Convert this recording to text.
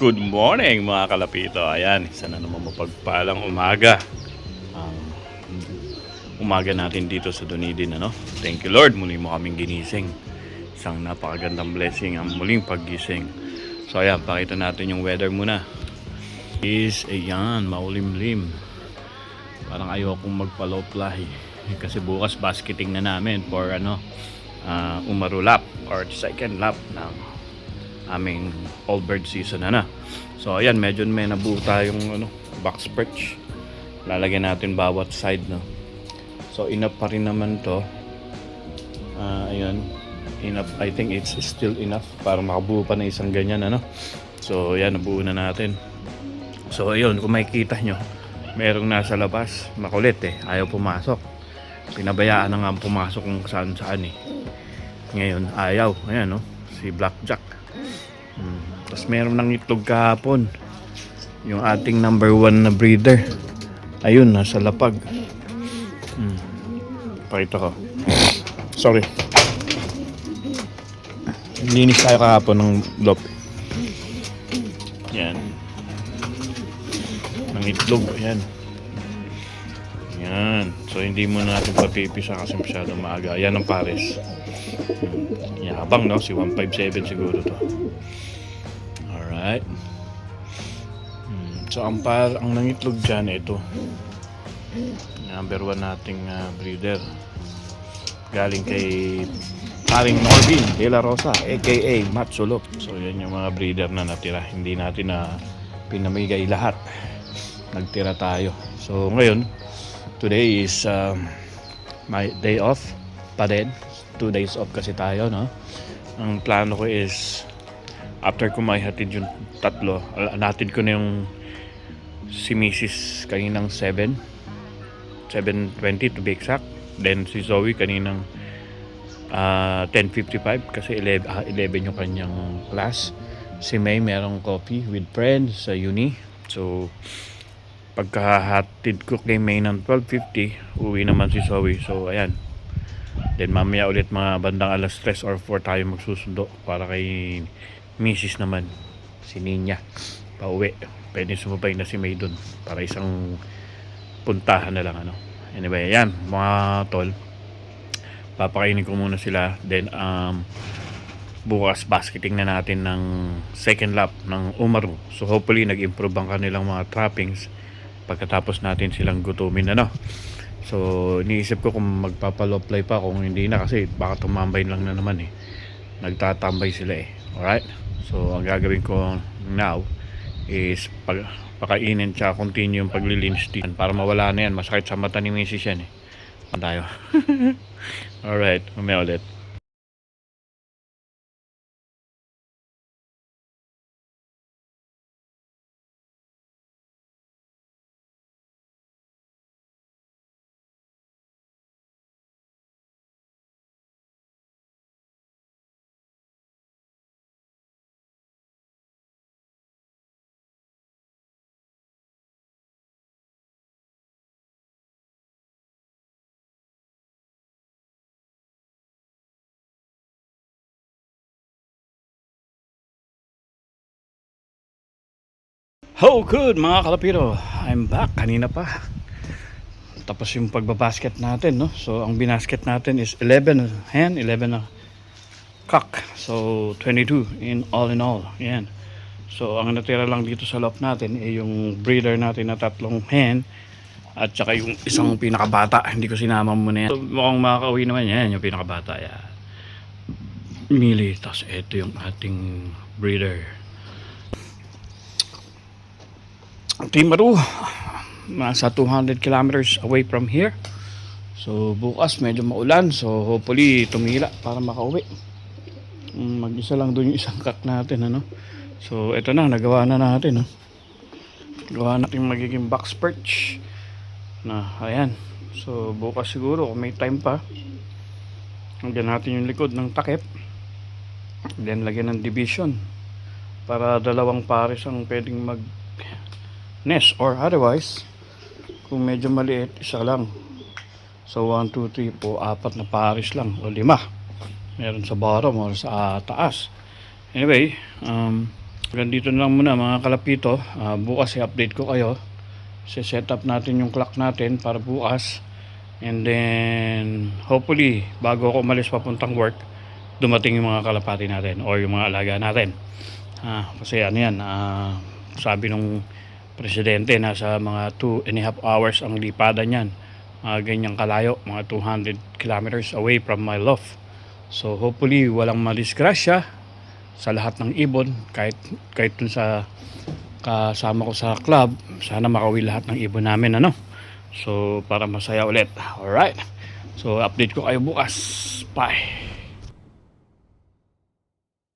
Good morning mga kalapito. Ayan, isa na naman mapagpalang umaga. Ang umaga natin dito sa Dunedin, ano? Thank you Lord, muli mo kaming ginising. Isang napakagandang blessing ang muling paggising. So ayan, pakita natin yung weather muna. Ayan, maulimlim. Parang ayokong magpa-low fly. Kasi bukas basketing na namin for Umaru lap or second lap ng aming all bird season na. So ayan, medyo may nabuo tayong box perch. Lalagyan natin bawat side, no. So enough pa rin naman to. Ayan, enough. I think it's still enough para makabuo pa na isang ganyan, ano. So ayan, nabuo na natin. So ayun, kung makikita nyo, merong nasa labas, makulit ayaw pumasok. Pinabayaan na nga pumasok kung saan saan Ngayon ayaw. Ayan, no, si Blackjack. Tapos meron ng itlog kahapon, yung ating number 1 na breeder. Ayun, nasa lapag. Pakita ko. Sorry, linis tayo kahapon ng lop. Yan, ng itlog. Yan. Yan. So hindi mo natin papipisa kasi masyadong maaga. Yan ang pares. Yabang, no? Si 157 siguro to. Alright. So ang nangitlog dyan, ito number 1 nating breeder, galing kay paring Norvin De La Rosa aka Matsulok. So yan yung mga breeder na natira. Hindi natin na pinamigay lahat, nagtira tayo. So ngayon, today is my day off pa din. 2 days off kasi tayo, no? Ang plano ko is after ko maihatid yung tatlo, natid ko na yung si Mrs. kaninang 7:20 to be exact. Then si Zoe kaninang 10:55 kasi 11 yung kanyang class. Si May merong coffee with friends sa uni. So pagkahatid ko kay May ng 12:50, uwi naman si Zoe. So ayan, then mamaya ulit mga bandang alas 3 or 4 tayo magsusundo para kay Mrs. naman, si Ninya, pauwi. Pwede sumabay na si May dun para isang puntahan na lang, ano. Anyway, ayan mga tol, papakainin ko muna sila. Then bukas basketing na natin ng second lap ng Umaru. So hopefully nag-improve ang kanilang mga trappings pagkatapos natin silang gutumin, ano. So iniisip ko kung magpapaloplay pa, kung hindi na kasi baka tumambay lang na naman nagtatambay sila alright. So ang gagawin ko now is pakainin tsaka continue yung paglilinis din para mawala na yan. Masakit sa mata ni Mrs. yan tayo. Alright, mamaya ulit. Oh, good mga kalapiro, I'm back. Kanina pa tapos yung pagbabasket natin, no? So ang binasket natin is 11 hen, 11 cock. So 22 in all. Yan. So ang natira lang dito sa loft natin ay yung breeder natin na 3 hen at saka yung isang pinakabata. Hindi ko sinama muna yan. So mukhang makakauwi naman yan, yung pinakabata yan, Mili. Tapos ito yung ating breeder Timaru, nasa 200 kilometers away from here. So bukas medyo maulan, so hopefully tumila para makauwi. Mag-isa lang doon yung isang kak natin, ano. So ito na, nagawa na natin, gawa natin magiging box perch na. Ayan, so bukas siguro kung may time pa, lagyan natin yung likod ng takip, then lagyan ng division para dalawang pares ang pwedeng mag nest, or otherwise kung medyo maliit, isa lang. So 1, 2, 3 po, 4 na pares lang o 5 meron sa bottom or sa taas. Anyway, Ganito na lang muna mga kalapito. Bukas i-update ko kayo. Set up natin yung clock natin para bukas. And then hopefully bago ako umalis papuntang work, dumating yung mga kalapati natin or yung mga alaga natin. Kasi ano yan, sabi nung presidente nasa mga 2.5 hours ang lipadan yan. Ganyang kalayo, mga 200 kilometers away from my loft. So hopefully walang madisgrasya sa lahat ng ibon, kahit dun sa kasama ko sa club, sana makauwi lahat ng ibon namin, ano. So para masaya ulit. Alright, so update ko kayo bukas. Bye.